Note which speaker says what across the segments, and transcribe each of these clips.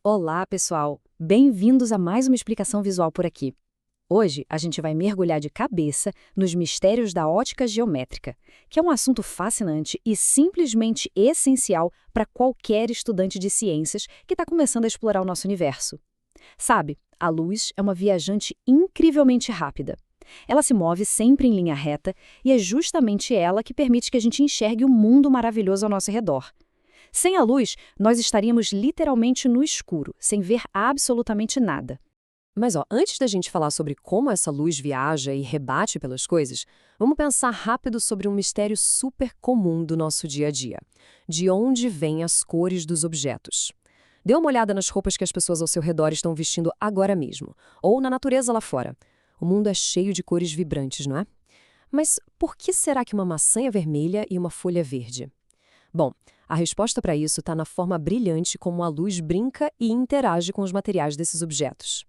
Speaker 1: Olá, pessoal! Bem-vindos a mais uma explicação visual por aqui. Hoje a gente vai mergulhar de cabeça nos mistérios da ótica geométrica, que é um assunto fascinante e simplesmente essencial para qualquer estudante de ciências que está começando a explorar o nosso universo. Sabe, a luz é uma viajante incrivelmente rápida. Ela se move sempre em linha reta e é justamente ela que permite que a gente enxergue o mundo maravilhoso ao nosso redor. Sem a luz, nós estaríamos literalmente no escuro, sem ver absolutamente nada.
Speaker 2: Mas antes da gente falar sobre como essa luz viaja e rebate pelas coisas, vamos pensar rápido sobre um mistério super comum do nosso dia a dia. De onde vêm as cores dos objetos? Dê uma olhada nas roupas que as pessoas ao seu redor estão vestindo agora mesmo, ou na natureza lá fora. O mundo é cheio de cores vibrantes, não é? Mas por que será que uma maçã é vermelha e uma folha é verde? Bom, a resposta para isso está na forma brilhante como a luz brinca e interage com os materiais desses objetos.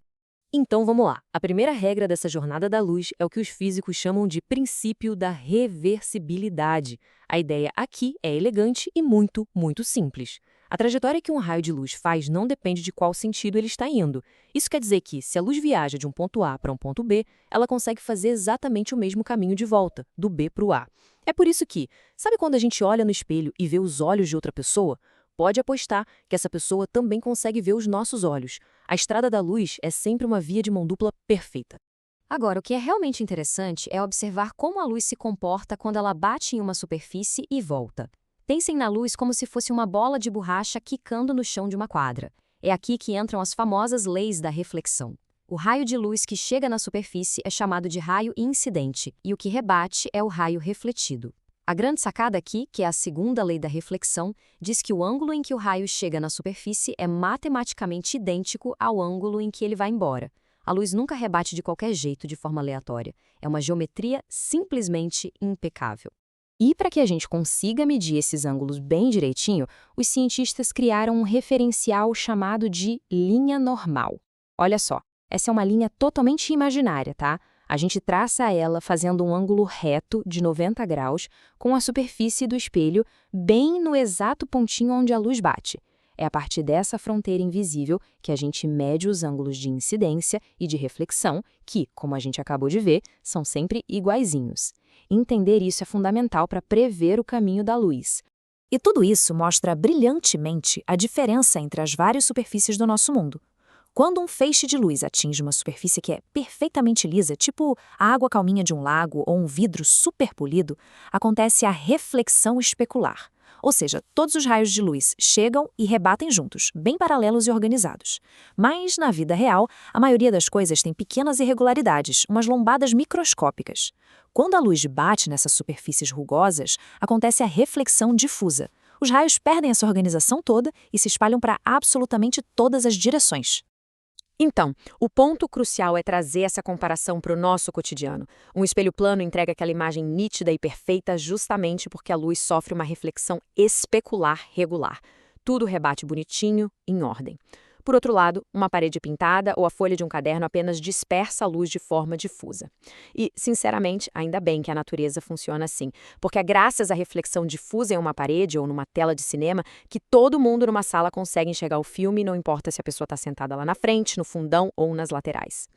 Speaker 3: Então vamos lá. A primeira regra dessa jornada da luz é o que os físicos chamam de princípio da reversibilidade. A ideia aqui é elegante e muito, muito simples. A trajetória que um raio de luz faz não depende de qual sentido ele está indo. Isso quer dizer que, se a luz viaja de um ponto A para um ponto B, ela consegue fazer exatamente o mesmo caminho de volta, do B para o A. É por isso que, sabe quando a gente olha no espelho e vê os olhos de outra pessoa? Pode apostar que essa pessoa também consegue ver os nossos olhos. A estrada da luz é sempre uma via de mão dupla perfeita.
Speaker 4: Agora, o que é realmente interessante é observar como a luz se comporta quando ela bate em uma superfície e volta. Pensem na luz como se fosse uma bola de borracha quicando no chão de uma quadra. É aqui que entram as famosas leis da reflexão. O raio de luz que chega na superfície é chamado de raio incidente, e o que rebate é o raio refletido. A grande sacada aqui, que é a segunda lei da reflexão, diz que o ângulo em que o raio chega na superfície é matematicamente idêntico ao ângulo em que ele vai embora. A luz nunca rebate de qualquer jeito, de forma aleatória. É uma geometria simplesmente impecável. E para que a gente consiga medir esses ângulos bem direitinho, os cientistas criaram um referencial chamado de linha normal. Olha só, essa é uma linha totalmente imaginária, tá? A gente traça ela fazendo um ângulo reto de 90 graus com a superfície do espelho bem no exato pontinho onde a luz bate. É a partir dessa fronteira invisível que a gente mede os ângulos de incidência e de reflexão, que, como a gente acabou de ver, são sempre iguaizinhos. Entender isso é fundamental para prever o caminho da luz.
Speaker 5: E tudo isso mostra brilhantemente a diferença entre as várias superfícies do nosso mundo. Quando um feixe de luz atinge uma superfície que é perfeitamente lisa, tipo a água calminha de um lago ou um vidro super polido, acontece a reflexão especular. Ou seja, todos os raios de luz chegam e rebatem juntos, bem paralelos e organizados. Mas, na vida real, a maioria das coisas tem pequenas irregularidades, umas lombadas microscópicas. Quando a luz bate nessas superfícies rugosas, acontece a reflexão difusa. Os raios perdem essa organização toda e se espalham para absolutamente todas as direções.
Speaker 3: Então, o ponto crucial é trazer essa comparação para o nosso cotidiano. Um espelho plano entrega aquela imagem nítida e perfeita justamente porque a luz sofre uma reflexão especular regular. Tudo rebate bonitinho, em ordem. Por outro lado, uma parede pintada ou a folha de um caderno apenas dispersa a luz de forma difusa. E, sinceramente, ainda bem que a natureza funciona assim, porque é graças à reflexão difusa em uma parede ou numa tela de cinema que todo mundo numa sala consegue enxergar o filme, não importa se a pessoa está sentada lá na frente, no fundão ou nas laterais.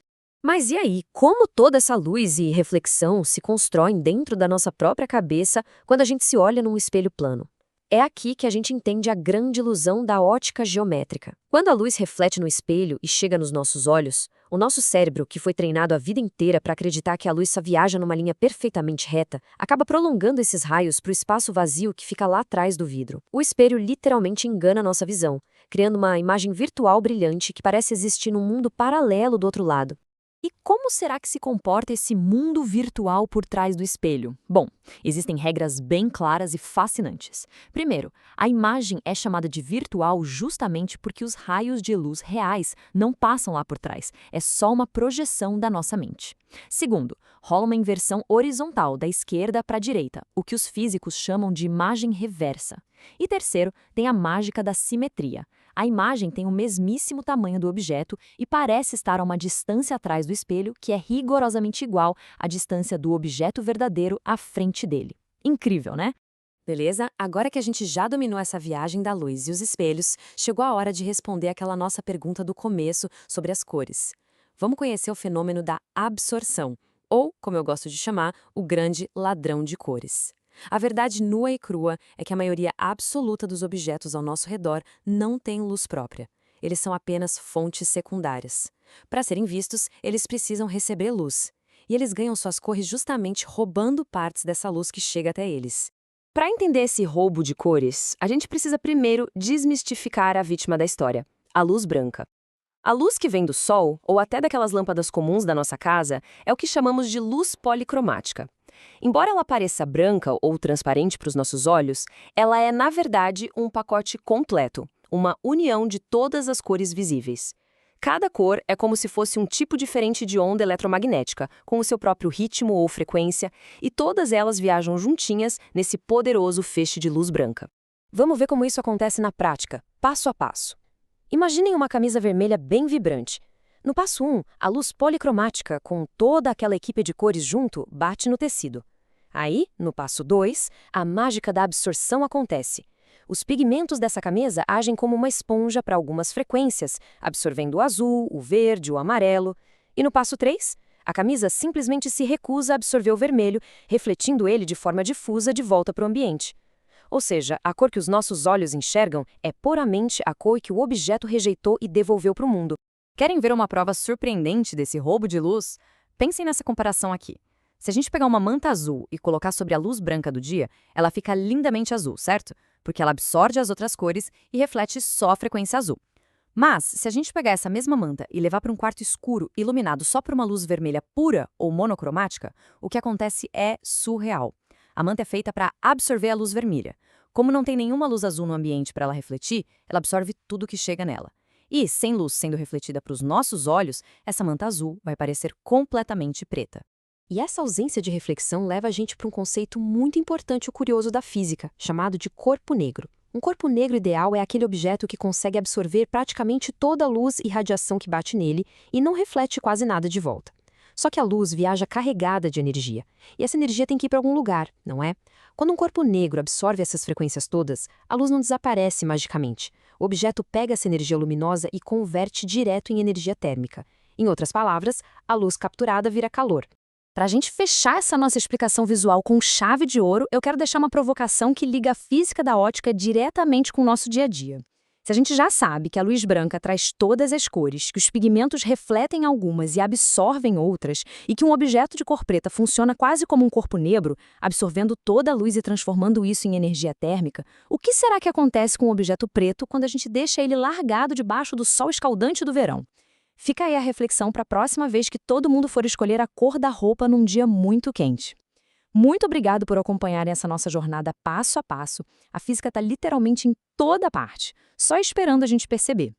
Speaker 2: Mas e aí, como toda essa luz e reflexão se constroem dentro da nossa própria cabeça quando a gente se olha num espelho plano? É aqui que a gente entende a grande ilusão da ótica geométrica. Quando a luz reflete no espelho e chega nos nossos olhos, o nosso cérebro, que foi treinado a vida inteira para acreditar que a luz só viaja numa linha perfeitamente reta, acaba prolongando esses raios para o espaço vazio que fica lá atrás do vidro. O espelho literalmente engana a nossa visão, criando uma imagem virtual brilhante que parece existir num mundo paralelo do outro lado. E como será que se comporta esse mundo virtual por trás do espelho? Bom, existem regras bem claras e fascinantes. Primeiro, a imagem é chamada de virtual justamente porque os raios de luz reais não passam lá por trás. É só uma projeção da nossa mente. Segundo, rola uma inversão horizontal da esquerda para a direita, o que os físicos chamam de imagem reversa. E terceiro, tem a mágica da simetria. A imagem tem o mesmíssimo tamanho do objeto e parece estar a uma distância atrás do espelho que é rigorosamente igual à distância do objeto verdadeiro à frente dele. Incrível, né? Beleza? Agora que a gente já dominou essa viagem da luz e os espelhos, chegou a hora de responder aquela nossa pergunta do começo sobre as cores. Vamos conhecer o fenômeno da absorção, ou, como eu gosto de chamar, o grande ladrão de cores. A verdade nua e crua é que a maioria absoluta dos objetos ao nosso redor não tem luz própria. Eles são apenas fontes secundárias. Para serem vistos, eles precisam receber luz. E eles ganham suas cores justamente roubando partes dessa luz que chega até eles. Para entender esse roubo de cores, a gente precisa primeiro desmistificar a vítima da história, a luz branca. A luz que vem do sol, ou até daquelas lâmpadas comuns da nossa casa, é o que chamamos de luz policromática. Embora ela pareça branca ou transparente para os nossos olhos, ela é, na verdade, um pacote completo, uma união de todas as cores visíveis. Cada cor é como se fosse um tipo diferente de onda eletromagnética, com o seu próprio ritmo ou frequência, e todas elas viajam juntinhas nesse poderoso feixe de luz branca. Vamos ver como isso acontece na prática, passo a passo. Imaginem uma camisa vermelha bem vibrante. No passo 1, a luz policromática, com toda aquela equipe de cores junto, bate no tecido. Aí, no passo 2, a mágica da absorção acontece. Os pigmentos dessa camisa agem como uma esponja para algumas frequências, absorvendo o azul, o verde, o amarelo. E no passo 3, a camisa simplesmente se recusa a absorver o vermelho, refletindo ele de forma difusa de volta para o ambiente. Ou seja, a cor que os nossos olhos enxergam é puramente a cor que o objeto rejeitou e devolveu para o mundo.
Speaker 1: Querem ver uma prova surpreendente desse roubo de luz? Pensem nessa comparação aqui. Se a gente pegar uma manta azul e colocar sobre a luz branca do dia, ela fica lindamente azul, certo? Porque ela absorve as outras cores e reflete só a frequência azul. Mas, se a gente pegar essa mesma manta e levar para um quarto escuro iluminado só por uma luz vermelha pura ou monocromática, o que acontece é surreal. A manta é feita para absorver a luz vermelha. Como não tem nenhuma luz azul no ambiente para ela refletir, ela absorve tudo que chega nela. E, sem luz sendo refletida para os nossos olhos, essa manta azul vai parecer completamente preta.
Speaker 2: E essa ausência de reflexão leva a gente para um conceito muito importante e curioso da física, chamado de corpo negro. Um corpo negro ideal é aquele objeto que consegue absorver praticamente toda a luz e radiação que bate nele e não reflete quase nada de volta. Só que a luz viaja carregada de energia, e essa energia tem que ir para algum lugar, não é? Quando um corpo negro absorve essas frequências todas, a luz não desaparece magicamente. O objeto pega essa energia luminosa e converte direto em energia térmica. Em outras palavras, a luz capturada vira calor.
Speaker 1: Para a gente fechar essa nossa explicação visual com chave de ouro, eu quero deixar uma provocação que liga a física da ótica diretamente com o nosso dia a dia. Se a gente já sabe que a luz branca traz todas as cores, que os pigmentos refletem algumas e absorvem outras, e que um objeto de cor preta funciona quase como um corpo negro, absorvendo toda a luz e transformando isso em energia térmica, o que será que acontece com o objeto preto quando a gente deixa ele largado debaixo do sol escaldante do verão? Fica aí a reflexão para a próxima vez que todo mundo for escolher a cor da roupa num dia muito quente. Muito obrigado por acompanharem essa nossa jornada passo a passo. A física está literalmente em toda parte, só esperando a gente perceber.